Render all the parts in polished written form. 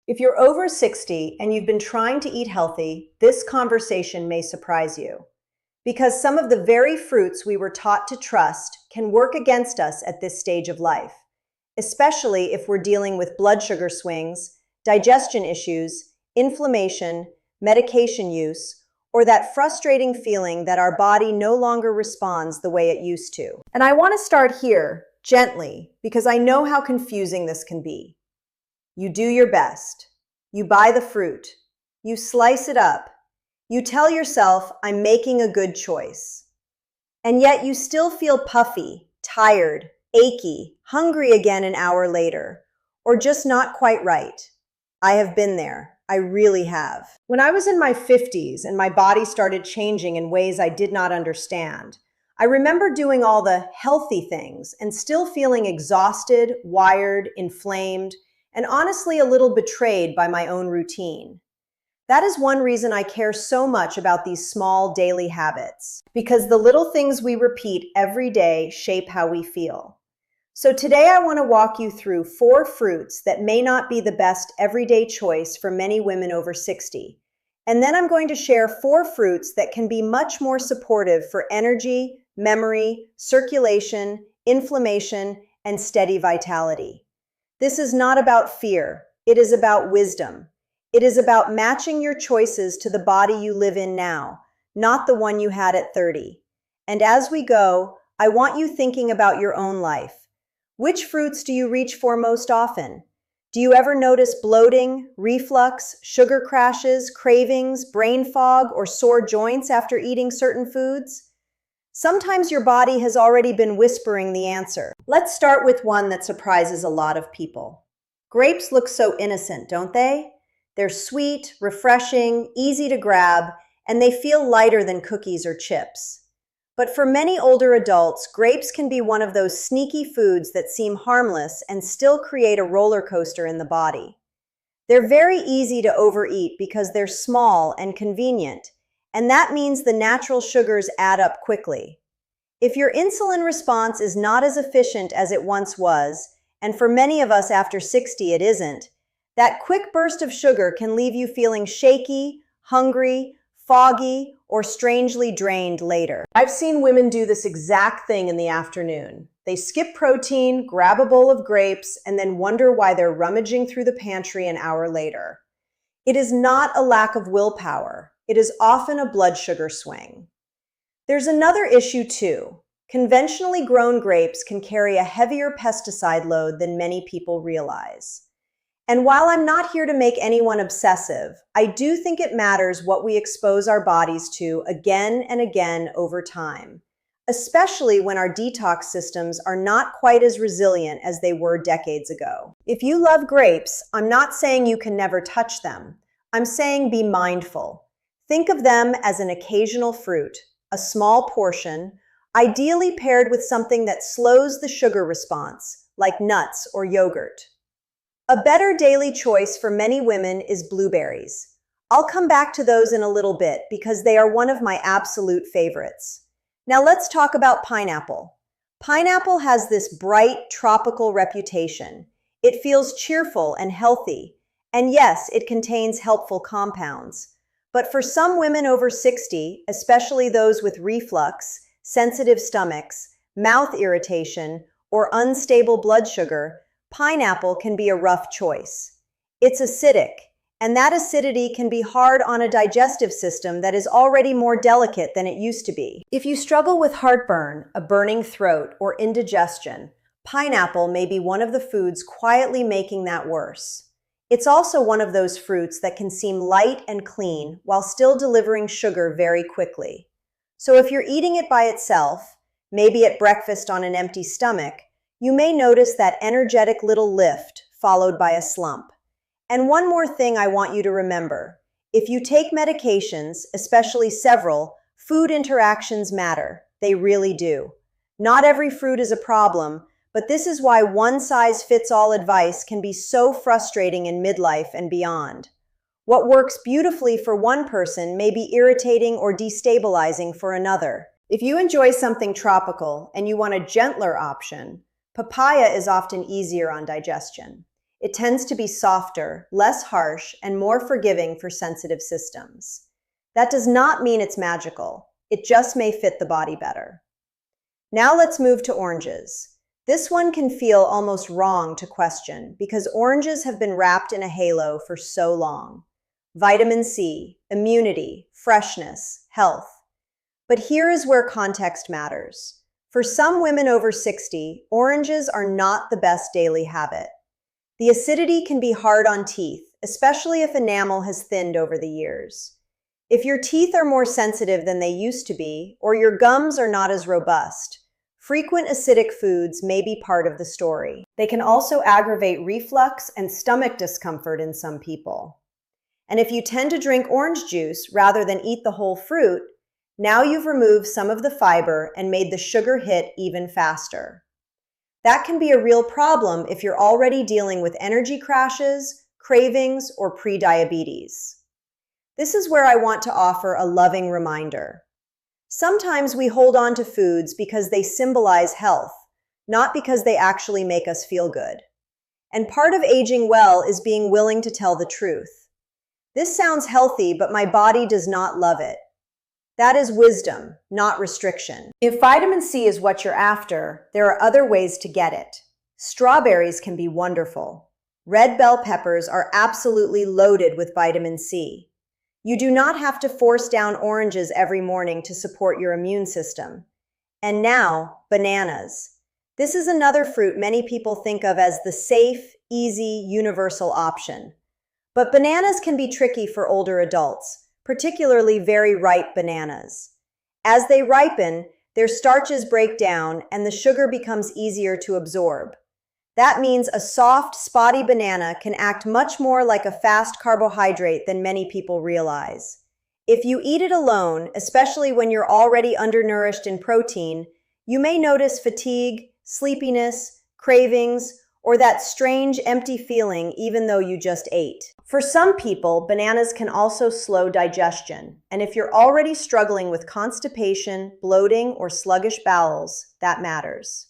If you're over 60 and you've been trying to eat healthy, this conversation may surprise you. Because some of the very fruits we were taught to trust can work against us at this stage of life, especially if we're dealing with blood sugar swings, digestion issues, inflammation, medication use, or that frustrating feeling that our body no longer responds the way it used to. And I want to start here, gently, because I know how confusing this can be. You do your best. You buy the fruit. You slice it up. You tell yourself, I'm making a good choice. And yet you still feel puffy, tired, achy, hungry again an hour later, or just not quite right. I have been there. I really have. When I was in my 50s and my body started changing in ways I did not understand, I remember doing all the healthy things and still feeling exhausted, wired, inflamed, and honestly a little betrayed by my own routine. That is one reason I care so much about these small daily habits, because the little things we repeat every day shape how we feel. So today I want to walk you through 4 fruits that may not be the best everyday choice for many women over 60. And then I'm going to share 4 fruits that can be much more supportive for energy, memory, circulation, inflammation, and steady vitality. This is not about fear. It is about wisdom. It is about matching your choices to the body you live in now, not the one you had at 30. And as we go, I want you thinking about your own life. Which fruits do you reach for most often? Do you ever notice bloating, reflux, sugar crashes, cravings, brain fog, or sore joints after eating certain foods? Sometimes your body has already been whispering the answer. Let's start with one that surprises a lot of people. Grapes look so innocent, don't they? They're sweet, refreshing, easy to grab, and they feel lighter than cookies or chips. But for many older adults, grapes can be one of those sneaky foods that seem harmless and still create a roller coaster in the body. They're very easy to overeat because they're small and convenient, and that means the natural sugars add up quickly. If your insulin response is not as efficient as it once was, and for many of us after 60 it isn't, that quick burst of sugar can leave you feeling shaky, hungry, foggy, or strangely drained later. I've seen women do this exact thing in the afternoon. They skip protein, grab a bowl of grapes, and then wonder why they're rummaging through the pantry an hour later. It is not a lack of willpower. It is often a blood sugar swing. There's another issue too. Conventionally grown grapes can carry a heavier pesticide load than many people realize. And while I'm not here to make anyone obsessive, I do think it matters what we expose our bodies to again and again over time, especially when our detox systems are not quite as resilient as they were decades ago. If you love grapes, I'm not saying you can never touch them. I'm saying be mindful. Think of them as an occasional fruit, a small portion, ideally paired with something that slows the sugar response, like nuts or yogurt. A better daily choice for many women is blueberries. I'll come back to those in a little bit because they are one of my absolute favorites. Now let's talk about pineapple. Pineapple has this bright, tropical reputation. It feels cheerful and healthy, and yes, it contains helpful compounds. But for some women over 60, especially those with reflux, sensitive stomachs, mouth irritation, or unstable blood sugar, pineapple can be a rough choice. It's acidic, and that acidity can be hard on a digestive system that is already more delicate than it used to be. If you struggle with heartburn, a burning throat, or indigestion, pineapple may be one of the foods quietly making that worse. It's also one of those fruits that can seem light and clean while still delivering sugar very quickly. So if you're eating it by itself, maybe at breakfast on an empty stomach, you may notice that energetic little lift followed by a slump. And one more thing I want you to remember. If you take medications, especially several, food interactions matter. They really do. Not every fruit is a problem, but this is why one-size-fits-all advice can be so frustrating in midlife and beyond. What works beautifully for one person may be irritating or destabilizing for another. If you enjoy something tropical and you want a gentler option, papaya is often easier on digestion. It tends to be softer, less harsh, and more forgiving for sensitive systems. That does not mean it's magical. It just may fit the body better. Now let's move to oranges. This one can feel almost wrong to question because oranges have been wrapped in a halo for so long. Vitamin C, immunity, freshness, health. But here is where context matters. For some women over 60, oranges are not the best daily habit. The acidity can be hard on teeth, especially if enamel has thinned over the years. If your teeth are more sensitive than they used to be, or your gums are not as robust, frequent acidic foods may be part of the story. They can also aggravate reflux and stomach discomfort in some people. And if you tend to drink orange juice rather than eat the whole fruit, now you've removed some of the fiber and made the sugar hit even faster. That can be a real problem if you're already dealing with energy crashes, cravings, or prediabetes. This is where I want to offer a loving reminder. Sometimes we hold on to foods because they symbolize health, not because they actually make us feel good. And part of aging well is being willing to tell the truth. This sounds healthy, but my body does not love it. That is wisdom, not restriction. If vitamin C is what you're after, there are other ways to get it. Strawberries can be wonderful. Red bell peppers are absolutely loaded with vitamin C. You do not have to force down oranges every morning to support your immune system. And now, bananas. This is another fruit many people think of as the safe, easy, universal option. But bananas can be tricky for older adults, particularly very ripe bananas. As they ripen, their starches break down and the sugar becomes easier to absorb. That means a soft, spotty banana can act much more like a fast carbohydrate than many people realize. If you eat it alone, especially when you're already undernourished in protein, you may notice fatigue, sleepiness, cravings, or that strange empty feeling even though you just ate. For some people, bananas can also slow digestion, and if you're already struggling with constipation, bloating, or sluggish bowels, that matters.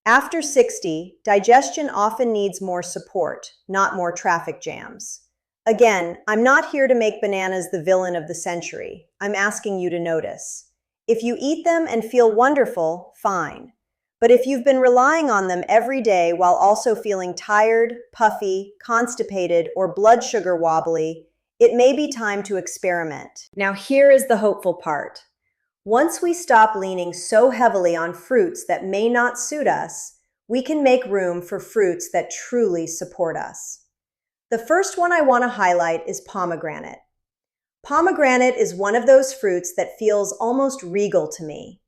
After 60, digestion often needs more support, not more traffic jams. Again, I'm not here to make bananas the villain of the century. I'm asking you to notice. If you eat them and feel wonderful, fine. But if you've been relying on them every day while also feeling tired, puffy, constipated, or blood sugar wobbly, it may be time to experiment. Now here is the hopeful part. Once we stop leaning so heavily on fruits that may not suit us, we can make room for fruits that truly support us. The first one I want to highlight is pomegranate. Pomegranate is one of those fruits that feels almost regal to me.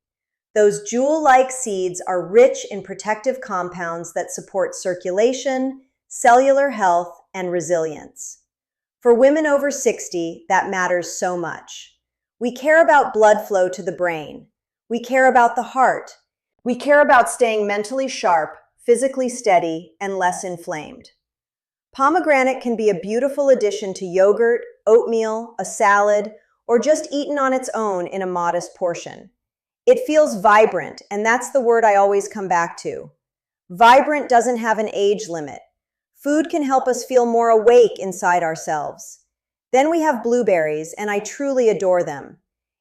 Those jewel-like seeds are rich in protective compounds that support circulation, cellular health, and resilience. For women over 60, that matters so much. We care about blood flow to the brain. We care about the heart. We care about staying mentally sharp, physically steady, and less inflamed. Pomegranate can be a beautiful addition to yogurt, oatmeal, a salad, or just eaten on its own in a modest portion. It feels vibrant, and that's the word I always come back to. Vibrant doesn't have an age limit. Food can help us feel more awake inside ourselves. Then we have blueberries, and I truly adore them.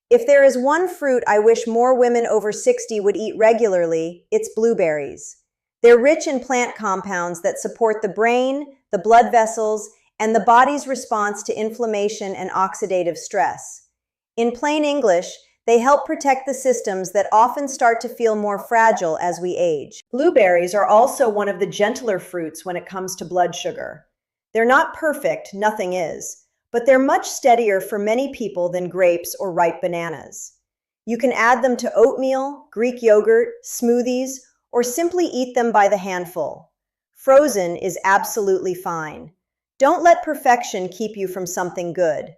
If there is one fruit I wish more women over 60 would eat regularly, it's blueberries. They're rich in plant compounds that support the brain, the blood vessels, and the body's response to inflammation and oxidative stress. In plain English, they help protect the systems that often start to feel more fragile as we age. Blueberries are also one of the gentler fruits when it comes to blood sugar. They're not perfect, nothing is, but they're much steadier for many people than grapes or ripe bananas. You can add them to oatmeal, Greek yogurt, smoothies, or simply eat them by the handful. Frozen is absolutely fine. Don't let perfection keep you from something good.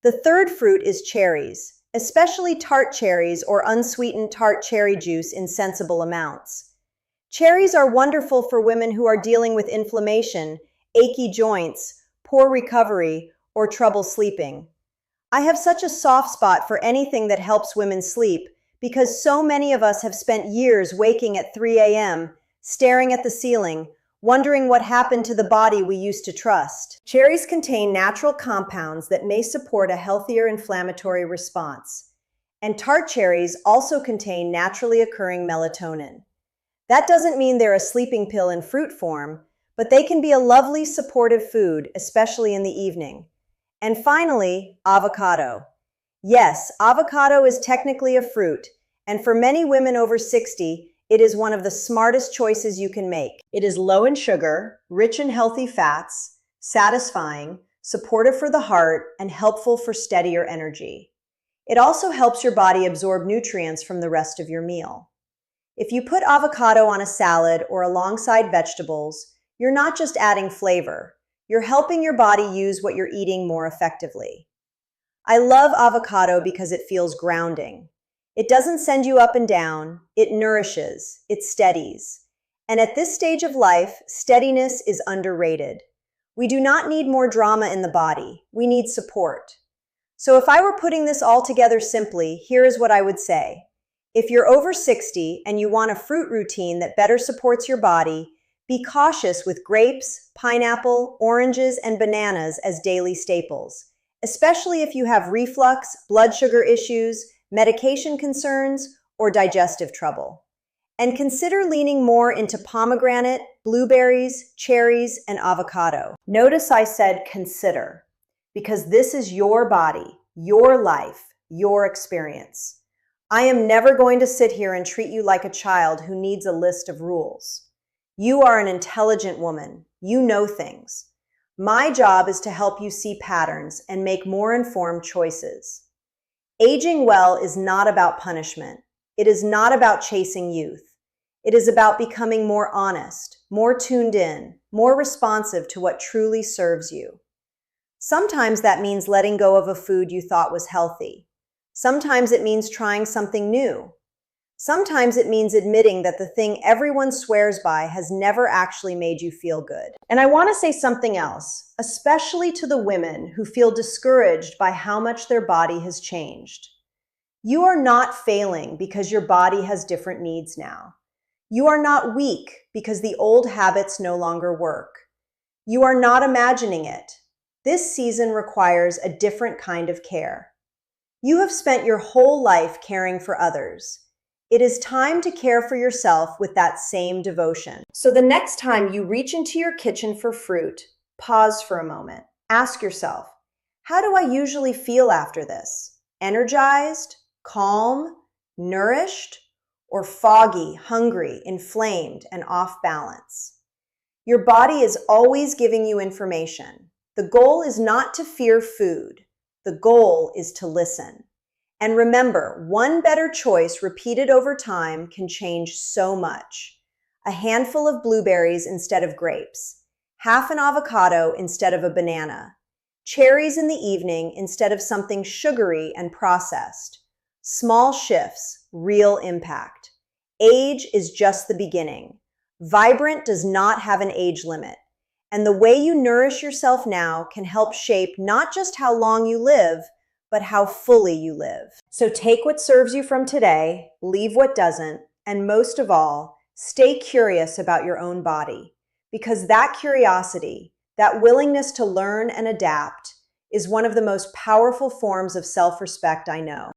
The third fruit is cherries, especially tart cherries or unsweetened tart cherry juice in sensible amounts. Cherries are wonderful for women who are dealing with inflammation, achy joints, poor recovery, or trouble sleeping. I have such a soft spot for anything that helps women sleep because so many of us have spent years waking at 3 a.m., staring at the ceiling, wondering what happened to the body we used to trust. Cherries contain natural compounds that may support a healthier inflammatory response. And tart cherries also contain naturally occurring melatonin. That doesn't mean they're a sleeping pill in fruit form, but they can be a lovely supportive food, especially in the evening. And finally, avocado. Yes, avocado is technically a fruit, and for many women over 60, it is one of the smartest choices you can make. It is low in sugar, rich in healthy fats, satisfying, supportive for the heart, and helpful for steadier energy. It also helps your body absorb nutrients from the rest of your meal. If you put avocado on a salad or alongside vegetables, you're not just adding flavor, you're helping your body use what you're eating more effectively. I love avocado because it feels grounding. It doesn't send you up and down, it nourishes, it steadies. And at this stage of life, steadiness is underrated. We do not need more drama in the body, we need support. So if I were putting this all together simply, here is what I would say. If you're over 60 and you want a fruit routine that better supports your body, be cautious with grapes, pineapple, oranges, and bananas as daily staples, especially if you have reflux, blood sugar issues, medication concerns, or digestive trouble. And consider leaning more into pomegranate, blueberries, cherries, and avocado. Notice I said consider, because this is your body, your life, your experience. I am never going to sit here and treat you like a child who needs a list of rules. You are an intelligent woman. You know things. My job is to help you see patterns and make more informed choices. Aging well is not about punishment. It is not about chasing youth. It is about becoming more honest, more tuned in, more responsive to what truly serves you. Sometimes that means letting go of a food you thought was healthy. Sometimes it means trying something new. Sometimes it means admitting that the thing everyone swears by has never actually made you feel good. And I want to say something else, especially to the women who feel discouraged by how much their body has changed. You are not failing because your body has different needs now. You are not weak because the old habits no longer work. You are not imagining it. This season requires a different kind of care. You have spent your whole life caring for others. It is time to care for yourself with that same devotion. So the next time you reach into your kitchen for fruit, pause for a moment. Ask yourself, how do I usually feel after this? Energized, calm, nourished, or foggy, hungry, inflamed, and off balance? Your body is always giving you information. The goal is not to fear food. The goal is to listen. And remember, one better choice repeated over time can change so much. A handful of blueberries instead of grapes, half an avocado instead of a banana, cherries in the evening instead of something sugary and processed. Small shifts, real impact. Age is just the beginning. Vibrant does not have an age limit. And the way you nourish yourself now can help shape not just how long you live, but how fully you live. So take what serves you from today, leave what doesn't, and most of all, stay curious about your own body. Because that curiosity, that willingness to learn and adapt, is one of the most powerful forms of self-respect I know.